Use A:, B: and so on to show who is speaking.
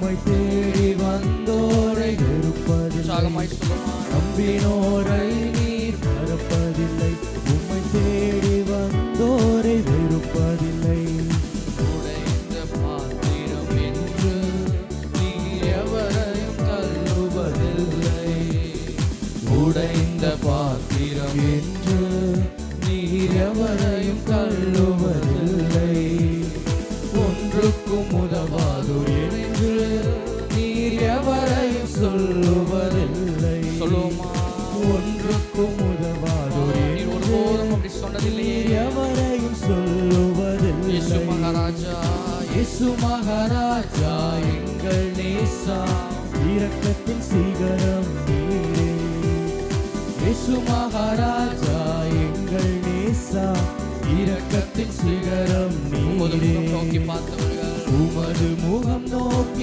A: உம்மை தேடி வந்தோரை வெறுப்பதில்லை, நம்பினோரை நீர் மறப்பதில்லை. உம்மை தேடி வந்தோரை வெறுப்பதில்லை.
B: உடைந்த பாத்திரம் என்று நீர் எவரையும் தள்ளுவதில்லை.
A: உடைந்த பாத்திரம் என்று நீர் எவரையும் தள்ளுவதில்லை. ஒன்றுக்கும் உதவாதோர் என்று நீர் எவரையும் சொல்லுவதில்லை.
B: சொல்லுவோமா?
A: ஒன்றுக்கும் உதவாதோர்
B: நீர் ஒருபோதும் அப்படி சொன்னதில்லை.
A: எவரையும் சொல்லுவதில்லை.
B: இயேசு மகாராஜா,
A: இயேசு மகாராஜா எங்கள் நேசா, இரக்கத்தின் சிகரம் நீரே. இயேசு மகாராஜா எங்கள் நேசா, இரக்கத்தின் சிகரம் நீரே.
B: நோக்கி பார்த்தவர்கள்
A: உமது முகம் நோக்கி